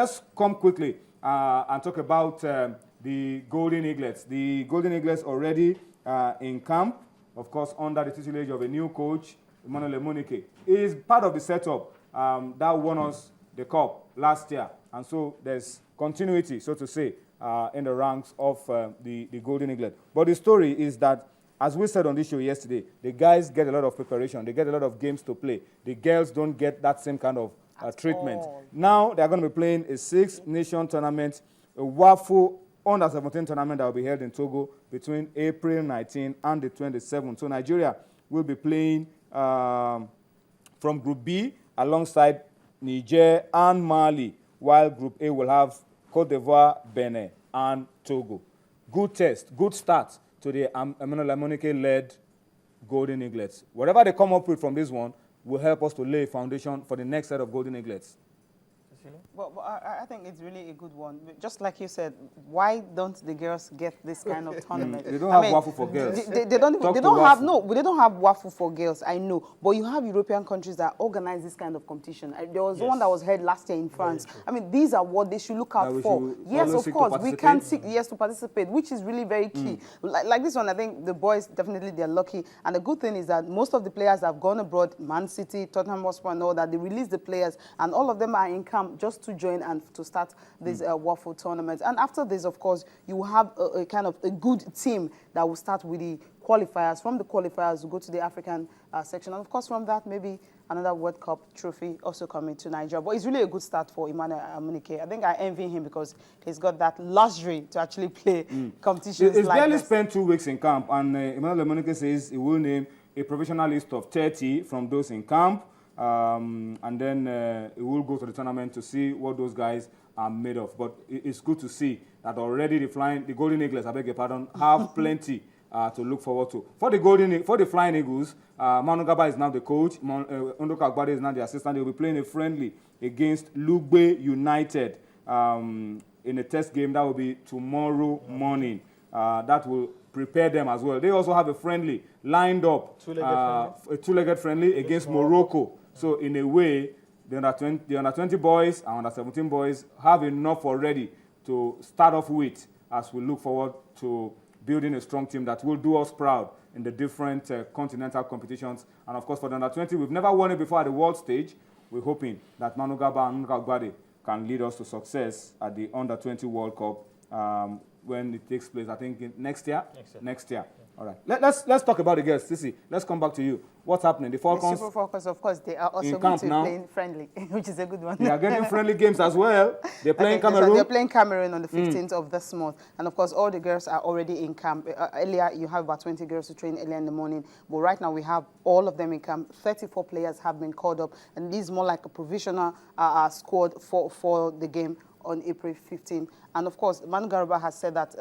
Let's come quickly and talk about the Golden Eaglets. The Golden Eaglets already in camp, of course, under the tutelage of a new coach, Emmanuel Emunike. He is part of the setup that won us the cup last year. And so there's continuity, so to say, in the ranks of the Golden Eaglet. But the story is that, as we said on this show yesterday, the guys get a lot of preparation. They get a lot of games to play. The girls don't get that same kind of treatment. Now they're going to be playing a six-nation tournament, a WAFU under-17 tournament that will be held in Togo between April 19 and the 27th. So Nigeria will be playing from Group B alongside Niger and Mali, while Group A will have Cote d'Ivoire, Benin, and Togo. Good test, good start to the Emmanuel Emunike-led Golden Eaglets. Whatever they come up with from this one will help us to lay a foundation for the next set of Golden Eaglets. Well, I think it's really a good one. Just like you said, why don't the girls get this kind of tournament? They don't have WAFU for girls. They don't have WAFU for girls, I know. But you have European countries that organize this kind of competition. There was one that was held last year in France. I mean, these are what they should look out for. Yes, of course, we can seek to participate, which is really very key. Like this one, I think the boys, definitely they're lucky. And the good thing is that most of the players have gone abroad, Man City, Tottenham Hotspur and all that, they release the players, and all of them are in camp just to join and to start this WAFU tournament. And after this, of course, you will have a kind of a good team that will start with the qualifiers. From the qualifiers, we'll go to the African section. And of course, from that, maybe another World Cup trophy also coming to Nigeria. But it's really a good start for Emmanuel Emunike. I think I envy him because he's got that luxury to actually play competitions He's like barely this. spent 2 weeks in camp, and Emmanuel Emunike says he will name a provisional list of 30 from those in camp. And then we will go to the tournament to see what those guys are made of. But it's good to see that already the Golden Eagles, I beg your pardon, have plenty to look forward to. For the Flying Eagles, Manu Garba is now the coach. Ondoka Agbade is now the assistant. They will be playing a friendly against Lugbe United in a test game that will be tomorrow morning. That will prepare them as well. They also have a friendly lined up, a two-legged friendly against Morocco. So in a way, the under-20 boys and under-17 boys have enough already to start off with as we look forward to building a strong team that will do us proud in the different continental competitions. And of course, for the under-20, we've never won it before at the world stage. We're hoping that Manu Garba and Ondoka Agbade can lead us to success at the under-20 World Cup when it takes place, I think, next year. Next year. All right. Let's talk about the girls. Sisi, let's come back to you. What's happening? The Falcons? The Super Falcons, of course, they are also going to be playing friendly, which is a good one. They are getting friendly games as well. They're playing Cameroon. They're playing Cameroon on the 15th of this month. And, of course, all the girls are already in camp. Earlier, you have about 20 girls to train earlier in the morning. But right now, we have all of them in camp. 34 players have been called up. And this is more like a provisional squad for the game on April 15th. And of course, Manu Garba has said that,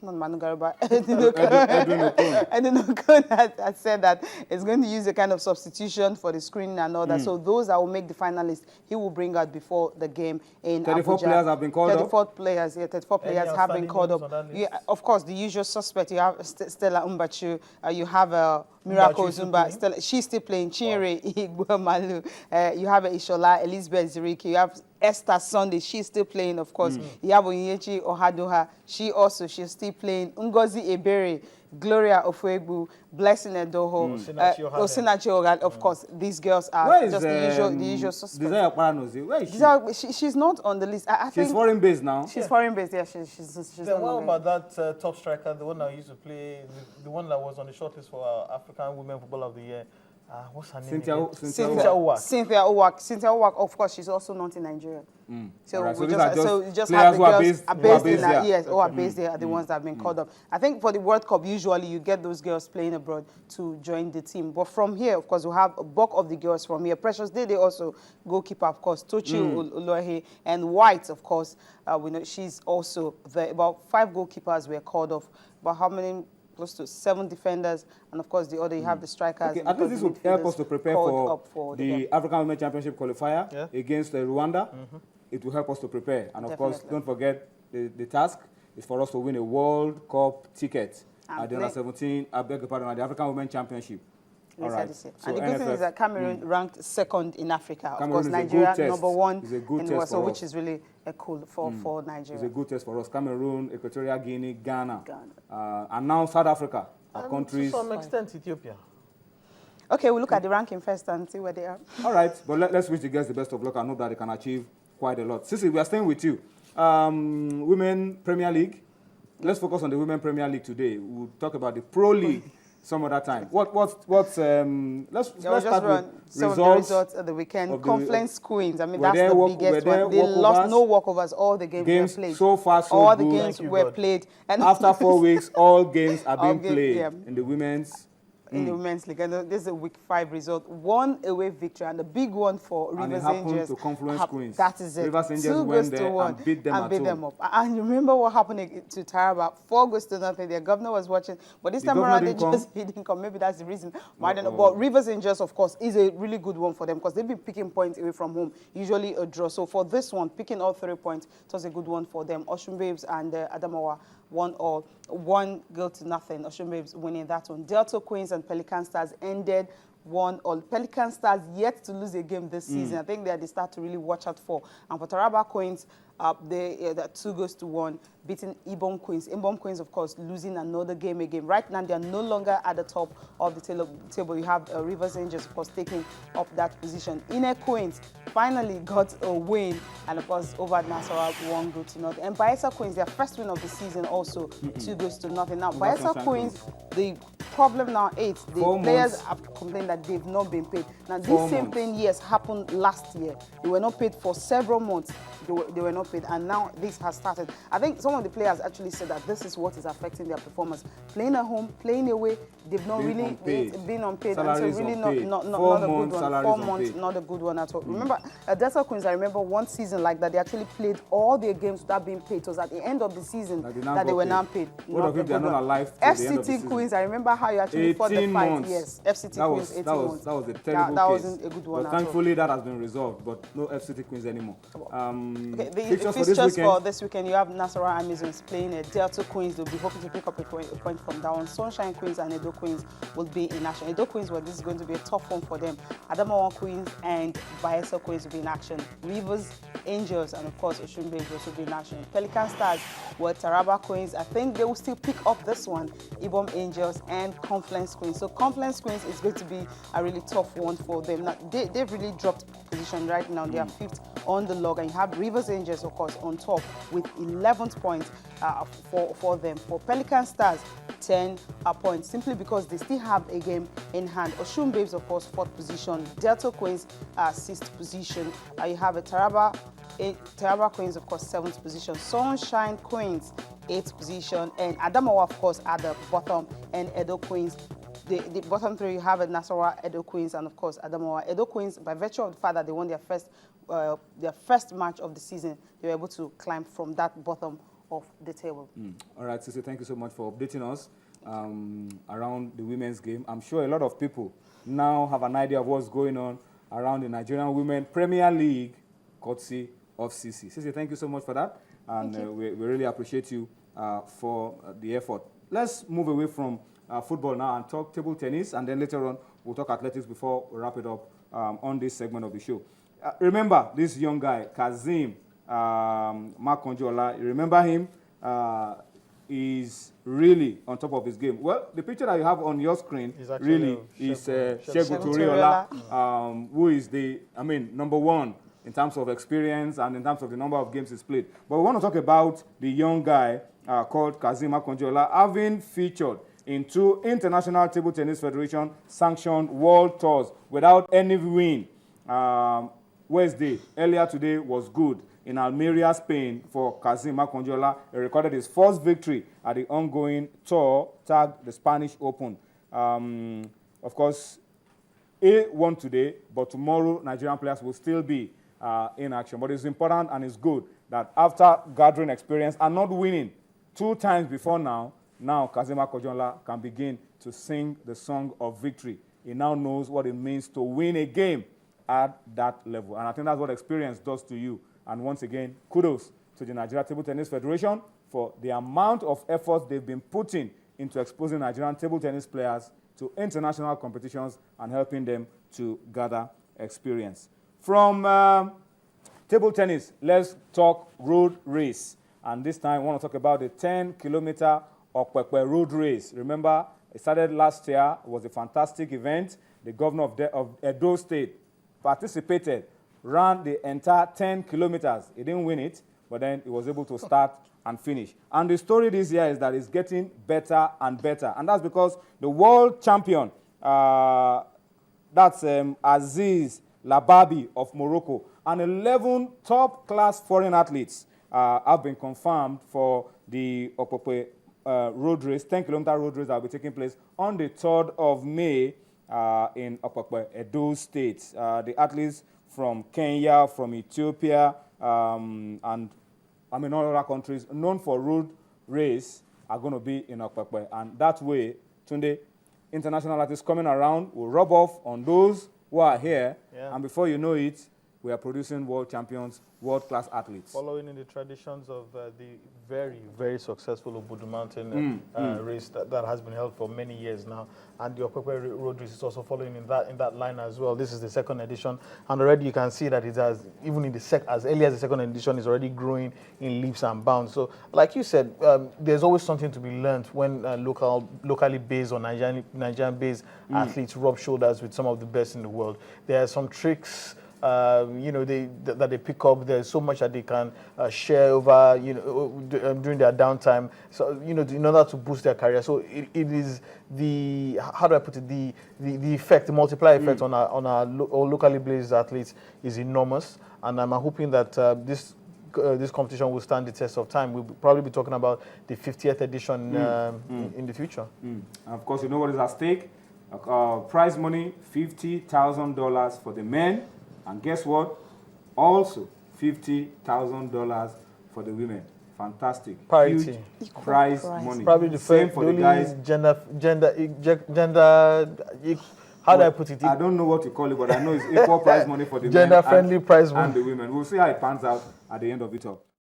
not Manu Garba, Edwin Okon has said that it's going to use a kind of substitution for the screening and all that. So those that will make the finalists, he will bring out before the game in 34 Abuja. Players have been called 34 players, 34 players have been called up. Yeah, of course, the usual suspect, you have Stella Umbachu, you have Miracle Zumba, she's still playing, Chinere Igbomalu, you have Ishola, Elizabeth Ziriki, you have Esther Sunday, she's still playing, of course. You have Onyechi Ohadoha, she's still playing. Ngozi Ebere, Gloria Ofuegbu, Blessing Edoho, Osinachi Ogan. Of course, these girls are just the usual suspects. Where is she? She's not on the list. I think she's foreign based now. She's foreign based. Yeah, she's Then what about that top striker, the one that used to play, the one that was on the shortlist for African Women Footballer of the Year? What's her name? Cynthia Owak. Cynthia Owak, of course, she's also not in Nigeria. So, right, we players just have the who are girls based there. Yes, who are based there are the ones that have been called up. I think for the World Cup, usually you get those girls playing abroad to join the team. But from here, of course, we have a bulk of the girls from here. Precious Day, they also goalkeeper, of course, Tochi Olohe, and White, of course. We know she's also there. About 5 goalkeepers were called off. But how many? Close to 7 defenders, and of course the other, you have the strikers. Okay, I think this will help us to prepare for the African Women Championship qualifier against Rwanda. It will help us to prepare. And of course, don't forget the task is for us to win a World Cup ticket at the under-17, I beg your pardon, at the African Women Championship. All right. So and the good thing is that Cameroon ranked second in Africa. Of course, Nigeria number one in the West, so which is really cool for Nigeria. It's a good test for us. Cameroon, Equatorial Guinea, Ghana. And now South Africa are countries. To some extent, Ethiopia. Okay, we'll look at the ranking first and see where they are. All right, but let's wish the guys the best of luck and hope that they can achieve quite a lot. Sisi, we are staying with you. Women Premier League. Let's focus on the Women Premier League today. We'll talk about the Pro League some other time. Let's start with some of the results of the weekend. Conference Queens. I mean, that's the biggest one. They lost no walkovers. All the games were played. So far, so all good. The games were played. And after 4 weeks, all games are being played in the women's. In the Women's League. And this is a week 5 result. 1 away victory and a big one for Rivers Angels. And it happened to Confluence Queens. That is it. Rivers Angels went there and beat them up. And you remember what happened to Taraba? 4-0. Their governor was watching. But this time around, he didn't come. Maybe that's the reason why I don't know. But Rivers Angels, of course, is a really good one for them because they've been picking points away from home. Usually a draw. So for this one, picking all 3 points, it was a good one for them. Ocean Babes and Adamawa 1-1, 1-0. Ocean Babes winning that one. Delta Queens and Pelican Stars ended 1-1. Pelican Stars yet to lose a game this season. I think they are the start to really watch out for. And for Taraba Queens, they 2-1, beating Ibom Queens. Ibom Queens, of course, losing another game again. Right now, they are no longer at the top of the table. You have Rivers Angels, of course, taking up that position. Ine Queens finally got a win, and of course, over Nasarawa, 1-0. And Bayelsa Queens, their first win of the season, also 2-0. Now, Bayelsa Queens, the problem now is the players have complained that they've not been paid. Now, this same thing, yes, happened last year. They were not paid for several months. They were not paid, and now this has started. I think some of the players actually said that this is what is affecting their performance. Playing at home, playing away, they've not really been unpaid. Salaries and so really unpaid. not a good one. 4 months, not a good one at all. Remember, at Delta Queens, I remember one season like that, they actually played all their games without being paid. It was at the end of the season that they were not paid. What of if they are not alive to FCT the end of the season? Queens, I remember how you actually fought the fight. Months. Yes, FCT Queens, 18 months. That was a terrible case. That wasn't a good one but thankfully, that has been resolved, but no FCT Queens anymore. Okay, the fixtures for this weekend, you have Nasarawa Amazons playing at Delta Queens. They'll be hoping to pick up a point from that one. Sunshine Queens and Edo Queens will be in action. Edo Queens, well, this is going to be a tough one for them. Adamawa Queens and Bayelsa Queens will be in action. Rivers Angels and, of course, Oshun Babes will also be in action. Pelican Stars, well, Taraba Queens, I think they will still pick up this one. Ibom Angels and Confluence Queens. So Confluence Queens is going to be a really tough one for them. Now, they've really dropped position right now. They are 5th on the log, and you have Rivers Angels, of course, on top with 11th points for them. For Pelican Stars, 10 points, simply because they still have a game in hand. Oshun Babes, of course, 4th position. Delta Queens, 6th position. You have a Taraba Queens, of course, 7th position. Sunshine Queens, 8th position. And Adamawa, of course, at the bottom. And Edo Queens, the bottom 3, you have a Nasarawa, Edo Queens, and, of course, Adamawa. Edo Queens, by virtue of the fact that they won their first match of the season, they were able to climb from that bottom of the table. All right, Sisi, thank you so much for updating us around the women's game. I'm sure a lot of people now have an idea of what's going on around the Nigerian Women Premier League, courtesy of Sisi. Sisi, thank you so much for that, and we really appreciate you for the effort. Let's move away from football now and talk table tennis, and then later on we'll talk athletics before we wrap it up on this segment of the show. Remember this young guy, Kazim Makonjola. You remember him? Is really on top of his game. Well, the picture that you have on your screen really is Segun Toriola, who is number 1 in terms of experience and in terms of the number of games he's played. But we want to talk about the young guy called Kazim Makonjola, having featured in 2 International Table Tennis Federation sanctioned world tours without any win. Wednesday, earlier today, was good in Almeria, Spain, for Kazim Makonjola. He recorded his first victory at the ongoing tour tagged the Spanish Open. Of course, he won today, but tomorrow Nigerian players will still be in action. But it's important and it's good that after gathering experience and not winning 2 times before now Kazim Makonjola can begin to sing the song of victory. He now knows what it means to win a game at that level. And I think that's what experience does to you. And once again, kudos to the Nigeria Table Tennis Federation for the amount of effort they've been putting into exposing Nigerian table tennis players to international competitions and helping them to gather experience. From table tennis, let's talk road race. And this time, I want to talk about the 10-kilometer Okpekpe road race. Remember, it started last year. It was a fantastic event. The governor of Edo State participated, ran the entire 10 kilometers. He didn't win it, but then he was able to start and finish. And the story this year is that it's getting better and better. And that's because the world champion, that's Aziz Lababi of Morocco, and 11 top-class foreign athletes have been confirmed for the Okpekpe road race, 10-kilometer road race that will be taking place on the 3rd of May in Okpekpe, Edo State. The athletes from Kenya, from Ethiopia, and all other countries known for road race are going to be in Okpekpe. And that way, Tunde, international artists coming around will rub off on those who are here, and before you know it, we are producing world champions, world-class athletes. Following in the traditions of the very, very successful Obudu Mountain race that has been held for many years now. And the Okpekpe Road Race is also following in that line as well. This is the 2nd edition. And already you can see that it has, even in as early as the 2nd edition, is already growing in leaps and bounds. So, like you said, there's always something to be learned when locally based or Nigerian-based athletes rub shoulders with some of the best in the world. There are some tricks that they pick up. There's so much that they can share over, during their downtime. So, in order to boost their career. So it is the, how do I put it, the effect, the multiplier effect on our locally based athletes is enormous. And I'm hoping that this competition will stand the test of time. We'll probably be talking about the 50th edition in the future. And of course, you know what is at stake? Prize money, $50,000 for the men. And guess what? Also, $50,000 for the women. Fantastic. Parity. Huge prize money. Probably the same for the guys. How do I put it? I don't know what you call it, but I know it's equal prize money for the men. Gender-friendly prize money. And the women. We'll see how it pans out at the end of it all.